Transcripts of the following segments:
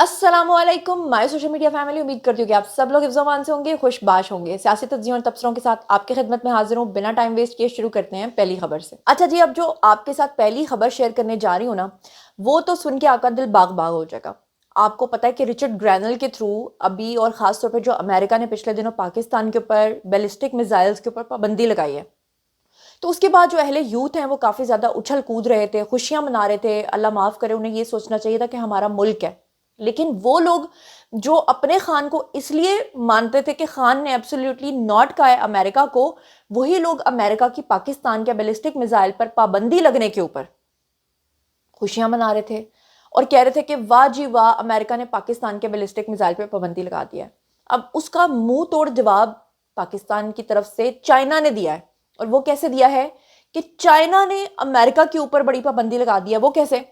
अस्सलाम वालेकुम my social media family. उम्मीद करती हूँ कि आप सब लोग हिफ्ज़-ओ-अमान से होंगे, खुशबाश होंगे। सियासी तज्ज़ियों और तबसरों के साथ आपकी खिदमत में हाजिर हूँ। बिना टाइम वेस्ट किए शुरू करते हैं पहली खबर से। अच्छा जी, अब जो आपके साथ पहली खबर शेयर करने जा रही हूँ ना, वो तो सुन के आपका दिल बाग-बाग हो जाएगा। आपको पता है कि रिचर्ड ग्रैनल के थ्रू अभी और ख़ास तौर पे जो अमेरिका ने पिछले दिनों पाकिस्तान के ऊपर बैलिस्टिक मिसाइल्स के ऊपर पाबंदी लगाई है। तो उसके बाद जो अहले यूथ हैं वो काफ़ी ज़्यादा उछल कूद रहे थे, खुशियाँ मना रहे थे। अल्लाह माफ़ करे, उन्हें ये सोचना चाहिए था कि हमारा मुल्क है। लेकिन वो लोग जो अपने खान को इसलिए मानते थे कि खान ने एब्सोल्युटली नॉट कहा है अमेरिका को, वही लोग अमेरिका की पाकिस्तान के बैलिस्टिक मिसाइल पर पाबंदी लगने के ऊपर खुशियां मना रहे थे और कह रहे थे कि वाह जी वाह, अमेरिका ने पाकिस्तान के बैलिस्टिक मिसाइल पर पाबंदी लगा दिया है। अब उसका मुंह तोड़ जवाब पाकिस्तान की तरफ से चाइना ने दिया है। और वो कैसे दिया है कि चाइना ने अमेरिका के ऊपर बड़ी पाबंदी लगा दी है। वो कैसे?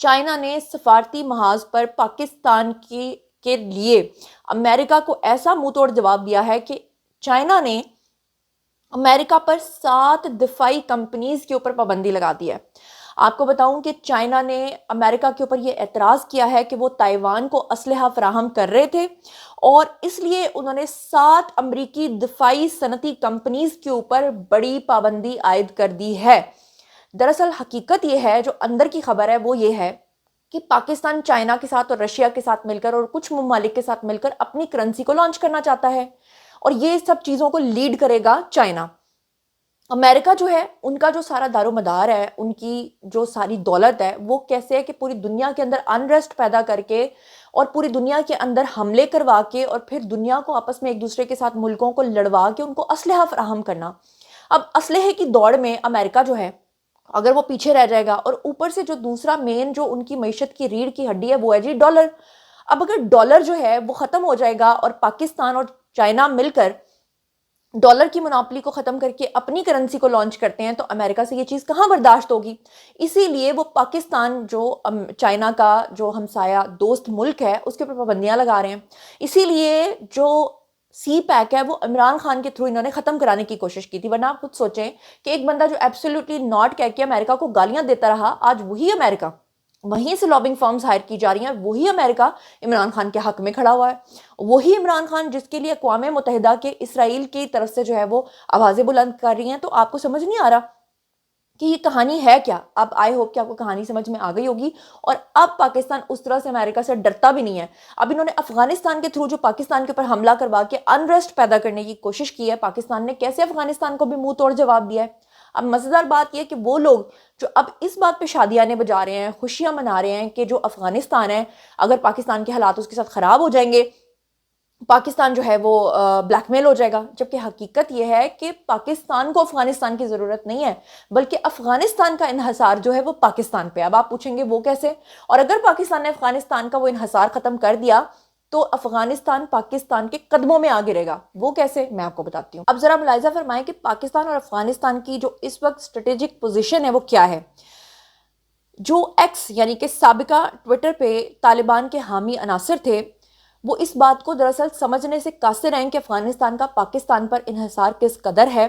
चाइना ने सफारती महाज पर पाकिस्तान के लिए अमेरिका को ऐसा मुंह तोड़ जवाब दिया है कि चाइना ने अमेरिका पर 7 दिफाई कंपनीज के ऊपर पाबंदी लगा दी है। आपको बताऊं कि चाइना ने अमेरिका के ऊपर यह एतराज़ किया है कि वो ताइवान को असलहा फराहम कर रहे थे और इसलिए उन्होंने 7 अमरीकी दिफाई सनती कंपनीज के ऊपर बड़ी पाबंदी आयद कर दी है। दरअसल हकीकत यह है, जो अंदर की खबर है वो ये है कि पाकिस्तान चाइना के साथ और रशिया के साथ मिलकर और कुछ ममालिक के साथ मिलकर अपनी करेंसी को लॉन्च करना चाहता है और ये सब चीज़ों को लीड करेगा चाइना। अमेरिका जो है, उनका जो सारा दारोमदार है, उनकी जो सारी दौलत है, वो कैसे है कि पूरी दुनिया के अंदर अनरेस्ट पैदा करके और पूरी दुनिया के अंदर हमले करवा के और फिर दुनिया को आपस में एक दूसरे के साथ मुल्कों को लड़वा के उनको असलहा फराहम करना। अब असलहे की दौड़ में अमेरिका जो है, अगर वो पीछे रह जाएगा और ऊपर से जो दूसरा मेन जो उनकी मईशत की रीढ़ की हड्डी है वो है जी डॉलर। अब अगर डॉलर जो है वो ख़त्म हो जाएगा और पाकिस्तान और चाइना मिलकर डॉलर की मोनोपोली को ख़त्म करके अपनी करेंसी को लॉन्च करते हैं, तो अमेरिका से ये चीज़ कहाँ बर्दाश्त होगी। इसीलिए वो पाकिस्तान जो चाइना का जो हमसाया दोस्त मुल्क है उसके ऊपर पाबंदियाँ लगा रहे हैं। इसीलिए जो सी पैक है वो इमरान खान के थ्रू इन्होंने ख़त्म कराने की कोशिश की थी। वरना आप खुद सोचें कि एक बंदा जो एब्सोल्युटली नॉट कह के अमेरिका को गालियाँ देता रहा, आज वही अमेरिका, वहीं से लॉबिंग फर्म्स हायर की जा रही हैं, वही अमेरिका इमरान खान के हक में खड़ा हुआ है। वही इमरान खान जिसके लिए अक़वाम मुत्तहिदा के इसराइल की तरफ से जो है वो आवाज़ें बुलंद कर रही हैं। तो आपको समझ नहीं आ रहा कि ये कहानी है क्या। अब आई होप कि आपको कहानी समझ में आ गई होगी और अब पाकिस्तान उस तरह से अमेरिका से डरता भी नहीं है। अब इन्होंने अफगानिस्तान के थ्रू जो पाकिस्तान के ऊपर हमला करवा के अनरेस्ट पैदा करने की कोशिश की है, पाकिस्तान ने कैसे अफगानिस्तान को भी मुंह तोड़ जवाब दिया है। अब मज़ेदार बात यह कि वो लोग जो अब इस बात पे शादियाने बजा रहे हैं, खुशियां मना रहे हैं कि जो अफगानिस्तान है, अगर पाकिस्तान के हालात उसके साथ ख़राब हो जाएंगे, पाकिस्तान जो है वो ब्लैकमेल हो जाएगा। जबकि हकीकत यह है कि पाकिस्तान को अफगानिस्तान की ज़रूरत नहीं है, बल्कि अफगानिस्तान का इन्हसार जो है वो पाकिस्तान पे। अब आप पूछेंगे वो कैसे? और अगर पाकिस्तान ने अफगानिस्तान का वो इन्हसार ख़त्म कर दिया तो अफगानिस्तान पाकिस्तान के कदमों में आ गिरेगा। वो कैसे, मैं आपको बताती हूँ। अब जरा मुलाहिजा फरमाएं कि पाकिस्तान और अफगानिस्तान की जो इस वक्त स्ट्रेटेजिक पोजीशन है वो क्या है। जो एक्स यानी कि साबिका ट्विटर पे तालिबान के हामी अनासिर थे, वो इस बात को दरअसल समझने से कासिर हैं कि अफगानिस्तान का पाकिस्तान पर इन्हिसार किस कदर है।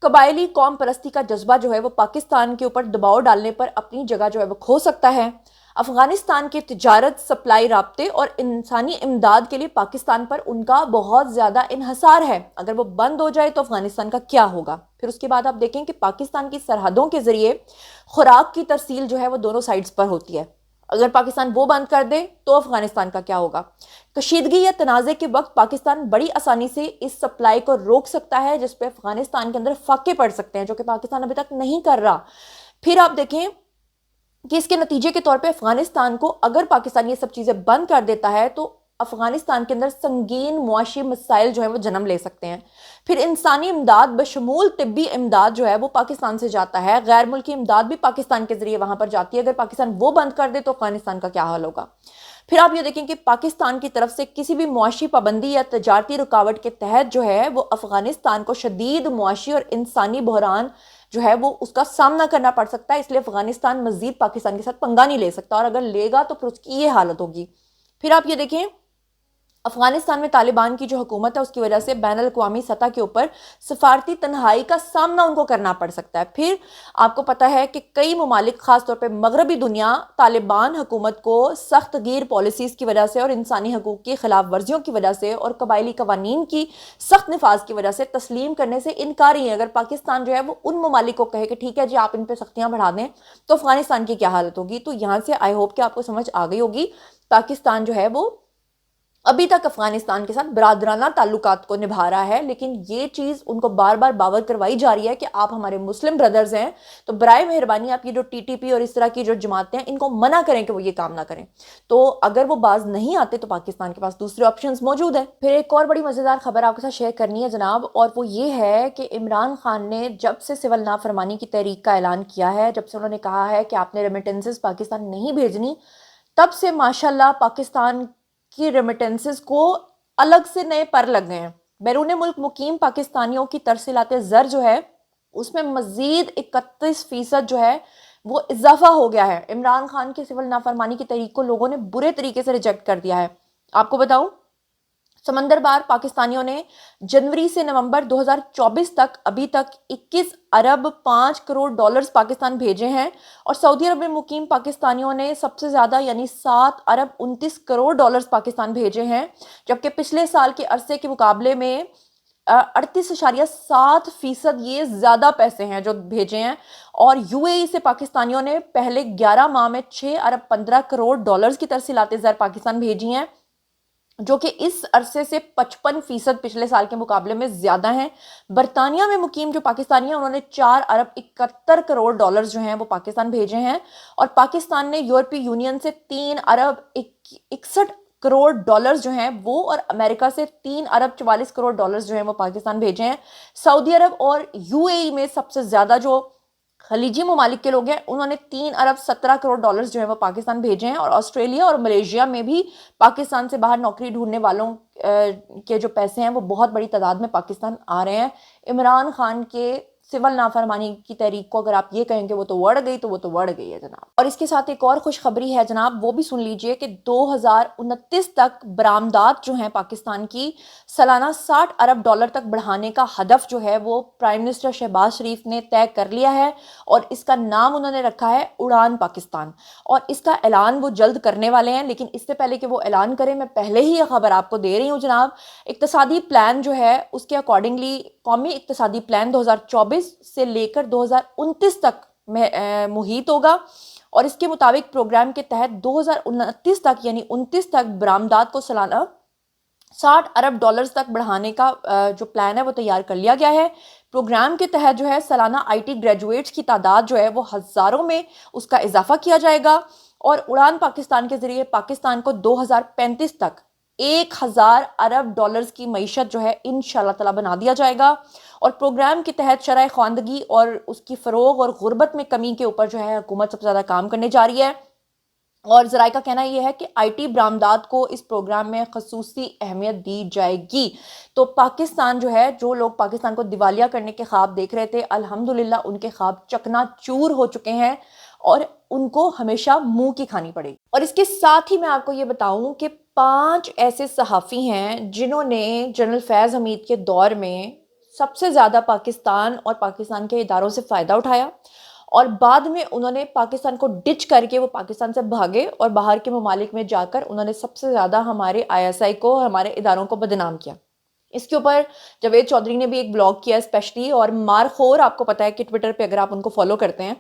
कबायली कौम परस्ती का जज्बा जो है वो पाकिस्तान के ऊपर दबाव डालने पर अपनी जगह जो है वो खो सकता है। अफगानिस्तान के तिजारत, सप्लाई, राब्ते और इंसानी इमदाद के लिए पाकिस्तान पर उनका बहुत ज़्यादा इन्हसार है। अगर वो बंद हो जाए तो अफगानिस्तान का क्या होगा। फिर उसके बाद आप देखें कि पाकिस्तान की सरहदों के ज़रिए खुराक की तरसील जो है वो दोनों साइड्स पर होती है। अगर पाकिस्तान वो बंद कर दे तो अफगानिस्तान का क्या होगा। कशीदगी या तनाज़े के वक्त पाकिस्तान बड़ी आसानी से इस सप्लाई को रोक सकता है, जिस पे अफगानिस्तान के अंदर फाके पड़ सकते हैं, जो कि पाकिस्तान अभी तक नहीं कर रहा। फिर आप देखें कि इसके नतीजे के तौर पे अफगानिस्तान को, अगर पाकिस्तान ये सब चीज़ें बंद कर देता है तो अफगानिस्तान के अंदर संगीन मुआशी मसाइल जो है वो जन्म ले सकते हैं। फिर इंसानी इमदाद बशमूल तिब्बी इमदाद जो है वो पाकिस्तान से जाता है, गैर मुल्की इमदाद भी पाकिस्तान के जरिए वहां पर जाती है। अगर पाकिस्तान वो बंद कर दे तो अफगानिस्तान का क्या हाल होगा। फिर आप ये देखें कि पाकिस्तान की तरफ से किसी भी मुआशी पाबंदी या तजारती रुकावट के तहत जो है वो अफगानिस्तान को शदीद मुआशी और इंसानी बहरान जो है वो उसका सामना करना पड़ सकता है। इसलिए अफगानिस्तान मजीद पाकिस्तान के साथ पंगा नहीं ले सकता, और अगर लेगा तो फिर उसकी ये हालत होगी। फिर आप ये देखें افغانستان میں طالبان کی جو حکومت ہے اس کی وجہ سے بین الاقوامی سطح کے اوپر سفارتی تنہائی کا سامنا ان کو کرنا پڑ سکتا ہے. پھر آپ کو پتہ ہے کہ کئی ممالک خاص طور پہ مغربی دنیا طالبان حکومت کو سخت گیر پالیسیز کی وجہ سے اور انسانی حقوق کی خلاف ورزیوں کی وجہ سے اور قبائلی قوانین کی سخت نفاذ کی وجہ سے تسلیم کرنے سے انکاری ہے. اگر پاکستان جو ہے وہ ان ممالک کو کہے کہ ٹھیک ہے جی آپ ان پہ سختیاں بڑھا دیں تو افغانستان کی کیا حالت ہوگی. تو یہاں سے آئی ہوپ کہ آپ کو سمجھ آ گئی ہوگی پاکستان جو ہے وہ ابھی تک افغانستان کے ساتھ برادرانہ تعلقات کو نبھا رہا ہے، لیکن یہ چیز ان کو بار بار باور کروائی جا رہی ہے کہ آپ ہمارے مسلم بردرز ہیں تو برائے مہربانی آپ یہ جو ٹی ٹی پی اور اس طرح کی جو جماعتیں ہیں ان کو منع کریں کہ وہ یہ کام نہ کریں. تو اگر وہ باز نہیں آتے تو پاکستان کے پاس دوسرے آپشنز موجود ہیں. پھر ایک اور بڑی مزیدار خبر آپ کے ساتھ شیئر کرنی ہے جناب، اور وہ یہ ہے کہ عمران خان نے جب سے سول نافرمانی کی تحریک کا اعلان کیا ہے، جب سے انہوں نے کہا ہے کہ آپ نے ریمیٹنسز پاکستان نہیں بھیجنی، تب سے ماشاءاللہ پاکستان کی ریمیٹنسز کو الگ سے نئے پر لگ گئے ہیں. بیرون ملک مقیم پاکستانیوں کی ترسیلات زر جو ہے اس میں مزید 31% جو ہے وہ اضافہ ہو گیا ہے. عمران خان کی سول نافرمانی کی تحریک کو لوگوں نے برے طریقے سے ریجیکٹ کر دیا ہے. آپ کو بتاؤں سمندر بار پاکستانیوں نے جنوری سے نومبر 2024 تک ابھی تک 21 ارب 5 کروڑ ڈالرز پاکستان بھیجے ہیں، اور سعودی عرب میں مقیم پاکستانیوں نے سب سے زیادہ یعنی 7 ارب 29 کروڑ ڈالرز پاکستان بھیجے ہیں، جبکہ پچھلے سال کے عرصے کے مقابلے میں 38.7% یہ زیادہ پیسے ہیں جو بھیجے ہیں. اور یو اے ای سے پاکستانیوں نے پہلے 11 ماہ میں 6 ارب 15 کروڑ ڈالرز کی ترسیلات زر پاکستان بھیجی ہیں، جو کہ اس عرصے سے 55% پچھلے سال کے مقابلے میں زیادہ ہیں. برطانیہ میں مقیم جو پاکستانی ہیں انہوں نے 4 ارب 71 کروڑ ڈالرز جو ہیں وہ پاکستان بھیجے ہیں، اور پاکستان نے یورپی یونین سے 3 ارب 61 کروڑ ڈالرز جو ہیں وہ، اور امریکہ سے 3 ارب 44 کروڑ ڈالرز جو ہیں وہ پاکستان بھیجے ہیں. سعودی عرب اور یو اے ای میں سب سے زیادہ جو خلیجی ممالک کے لوگ ہیں انہوں نے 3 ارب 17 کروڑ ڈالرز جو ہیں وہ پاکستان بھیجے ہیں، اور آسٹریلیا اور ملیشیا میں بھی پاکستان سے باہر نوکری ڈھونڈنے والوں کے جو پیسے ہیں وہ بہت بڑی تعداد میں پاکستان آ رہے ہیں. عمران خان کے سول نافرمانی کی تحریک کو اگر آپ یہ کہیں کہ وہ تو وڑ گئی تو وہ تو وڑ گئی ہے جناب. اور اس کے ساتھ ایک اور خوشخبری ہے جناب، وہ بھی سن لیجئے کہ 2029 تک برآمدات جو ہیں پاکستان کی سالانہ 60 ارب ڈالر تک بڑھانے کا ہدف جو ہے وہ پرائم منسٹر شہباز شریف نے طے کر لیا ہے، اور اس کا نام انہوں نے رکھا ہے اڑان پاکستان، اور اس کا اعلان وہ جلد کرنے والے ہیں. لیکن اس سے پہلے کہ وہ اعلان کریں میں پہلے ہی یہ خبر آپ کو دے رہی ہوں جناب، اقتصادی پلان جو ہے اس کے اکارڈنگلی قومی اقتصادی پلان 2024 سے لے کر 2029 تک محیط ہوگا، اور اس کے مطابق پروگرام کے تحت 2029 تک یعنی 29 تک برآمدات کو سالانہ 60 ارب ڈالرز تک بڑھانے کا جو پلان ہے وہ تیار کر لیا گیا ہے. پروگرام کے تحت جو ہے سالانہ آئی ٹی گریجویٹس کی تعداد جو ہے وہ ہزاروں میں اس کا اضافہ کیا جائے گا، اور اڑان پاکستان کے ذریعے پاکستان کو 2035 تک 1000 ارب ڈالرز کی معیشت جو ہے انشاءاللہ تعالی بنا دیا جائے گا. اور پروگرام کے تحت شرح خواندگی اور اس کی فروغ اور غربت میں کمی کے اوپر جو ہے حکومت سب سے زیادہ کام کرنے جا رہی ہے، اور ذرائع کا کہنا یہ ہے کہ آئی ٹی برآمدات کو اس پروگرام میں خصوصی اہمیت دی جائے گی. تو پاکستان جو ہے، جو لوگ پاکستان کو دیوالیہ کرنے کے خواب دیکھ رہے تھے، الحمدللہ ان کے خواب چکنا چور ہو چکے ہیں، اور ان کو ہمیشہ منہ کی کھانی پڑے گی. اور اس کے ساتھ ہی میں آپ کو یہ بتاؤں کہ 5 ایسے صحافی ہیں جنہوں نے جنرل فیض حمید کے دور میں سب سے زیادہ پاکستان اور پاکستان کے اداروں سے فائدہ اٹھایا، اور بعد میں انہوں نے پاکستان کو ڈچ کر کے وہ پاکستان سے بھاگے اور باہر کے ممالک میں جا کر انہوں نے سب سے زیادہ ہمارے آئی ایس آئی کو، ہمارے اداروں کو بدنام کیا. اس کے اوپر جاوید چودھری نے بھی ایک بلاگ کیا اسپیشلی، اور مارخور آپ کو پتا ہے کہ ٹویٹر پہ اگر آپ ان کو فالو کرتے ہیں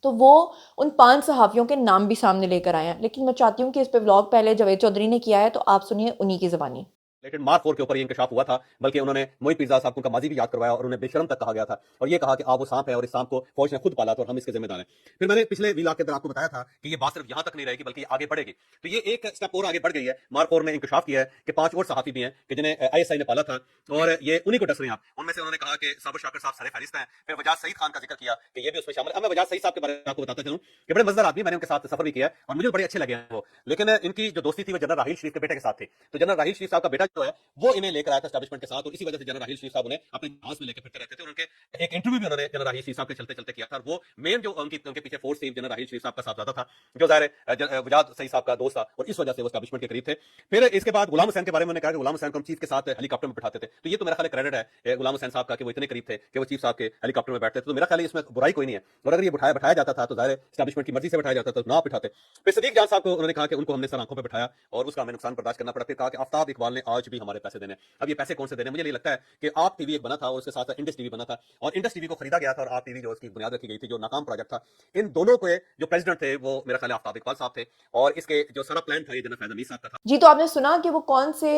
تو وہ ان 5 صحافیوں کے نام بھی سامنے لے کر آئے ہیں. لیکن میں چاہتی ہوں کہ اس پہ بلاگ پہلے جاوید چودھری نے کیا ہے تو آپ سنیے انہی کی زبانی. لیکن مارک 4 کے اوپر یہ انکشاف ہوا تھا، بلکہ انہوں نے موئی پیزا صاحب کو ان کا ماضی بھی یاد کروایا، اور انہیں بے شرم تک کہا گیا تھا، اور یہ کہا کہ آپ وہ سانپ ہے اور اس سانپ کو فوج نے خود پالا تھا اور ہم اس کے ذمہ دار ہیں. پھر میں نے پچھلے ویلاگ کے اندر آپ کو بتایا تھا کہ یہ بات صرف یہاں تک نہیں رہے گی بلکہ یہ آگے بڑھے گی. تو یہ ایک سٹیپ اور آگے بڑھ گئی ہے. مارک 4 نے انکشاف کیا ہے کہ 5 اور صحافی بھی ہیں کہ جنہیں آئی ایس آئی نے پالا تھا، اور یہ انہی کو ڈس رہے ہیں. آپ ان میں سے انہوں نے کہا کہ صابر شاکر صاحب سر فہرست ہیں. پھر وجاہت سعید خان کا ذکر کیا کہ یہ بھی اس میں شامل ہے. اب میں وجاہت سعید صاحب کے بارے میں آپ کو بتاتا چلوں کہ بڑے مزدار آدمی، میں نے ان کے ساتھ سفر بھی کیا ہے اور مجھے بڑے اچھے لگے ہیں وہ. لیکن ان کی جو دوستی تھی وہ جنرل راحیل شریف کے بیٹے کے ساتھ تھی. تو جنرل راحیل شریف صاحب کا بیٹا जो है वो इन्हें लेकर आया था एस्टैब्लिशमेंट के साथ, और इसी वजह से जनरल राहील शरीफ साहब उन्हें अपने जहाज में लेकर फिरते रहते थे, और उनके एक इंटरव्यू भी उन्होंने जनरल राहील शरीफ साहब के चलते चलते किया था। और वो मेन जो उनके पीछे फोर्स थी जनरल राहील शरीफ साहब का साहबजादा था, जो ज़ाहिर वजाद सईद साहब का दोस्त था, और इस वजह से वो एस्टैब्लिशमेंट के करीब थे। फिर इसके बाद गुलाम हुसैन के बारे में उन्होंने कहा कि गुलाम हुसैन को हम चीफ के साथ हेलीकॉप्टर में बैठाते थे, तो ये तो मेरा ख्याल क्रेडिट है गुलाम हुसैन साहब का कि वो इतने करीब थे कि वो चीफ साहब के हेलीकॉप्टर में बैठते थे। तो मेरा ख्याल इसमें बुराई कोई नहीं है, और अगर ये बैठाया जाता था तो ज़ाहिर एस्टैब्लिशमेंट की मर्जी से बैठाया जाता था, तो ना बैठाते। फिर सदीक जान साहब को उन्होंने कहा कि उनको हमने सर आंखों पर बैठाया और उसका हमें नुकसान बर्दाश्त करना पड़ा। फिर कहा कि आफ्ताब इकबाल ने आज भी हमारे पैसे देने। अब ये पैसे कौन से देने? मुझे ये लगता है कि आप टीवी एक बना था और उसके साथ इंडस टीवी बना था, और इंडस टीवी को खरीदा गया था और आप टीवी जो उसकी बुनियाद रखी गई थी, जो नाकाम प्रोजेक्ट था। इन दोनों के जो प्रेसिडेंट थे वो मेरा ख्याल आफ्ताब इकबाल साहब थे, और इसके जो सारा प्लान था ये जनरल फैज़ हमीद साहब का था। जी, तो आपने सुना कि वो कौन से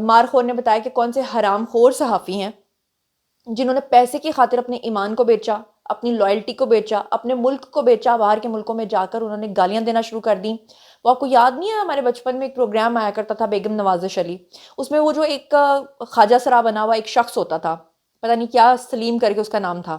मारखोर ने बताया कि कौन से हरामखोर सहाफ़ी हैं जिन्होंने पैसे की खातिर अपने ईमान को बेचा, अपनी लॉयल्टी को बेचा, अपने मुल्क को बेचा। बाहर के मुल्कों में जाकर उन्होंने गालियां देना शुरू कर दी। वो आपको याद नहीं है, हमारे बचपन में एक प्रोग्राम आया करता था बेगम नवाजिश अली, उसमें वो जो एक ख्वाजा सरा बना हुआ एक शख्स होता था, पता नहीं क्या सलीम करके उसका नाम था।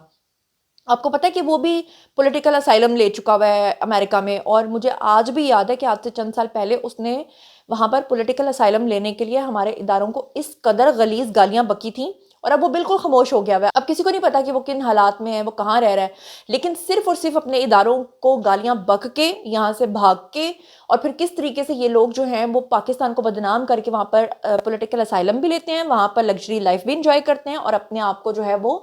आपको पता है कि वो भी पॉलिटिकल असाइलम ले चुका हुआ है अमेरिका में, और मुझे आज भी याद है कि आज से चंद साल पहले उसने वहाँ पर पॉलिटिकल असाइलम लेने के लिए हमारे इदारों को इस कदर गलीज गालियाँ बकी थी, और अब वो बिल्कुल खामोश हो गया हुआ है। अब किसी को नहीं पता कि वो किन हालात में है, वो कहाँ रह रहा है, लेकिन सिर्फ और सिर्फ अपने इदारों को गालियाँ बक के, यहाँ से भाग के, और फिर किस तरीके से ये लोग जो हैं वो पाकिस्तान को बदनाम करके वहाँ पर पॉलिटिकल असाइलम भी लेते हैं, वहाँ पर लग्जरी लाइफ भी इंजॉय करते हैं, और अपने आप को जो है वो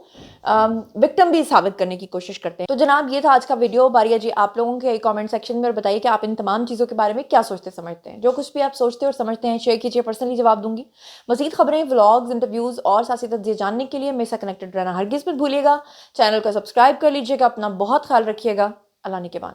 विक्टिम भी साबित करने की कोशिश करते हैं। तो जनाब, ये था आज का वीडियो। बारी है जी आप लोगों के कमेंट सेक्शन में, और बताइए कि आप इन तमाम चीज़ों के बारे में क्या सोचते समझते हैं। जो कुछ भी आप सोचते और समझते हैं शेयर कीजिए, पर्सनली जवाब दूंगी। मज़ीद खबरें, व्लॉग्स, इंटरव्यूज़ और साथ ही जानने के लिए मेरे साथ कनेक्टेड रहना हरगिज़ मत भूलिएगा। चैनल को सब्सक्राइब कर लीजिएगा। अपना बहुत ख्याल रखिएगा। अल्लाह निगहबान।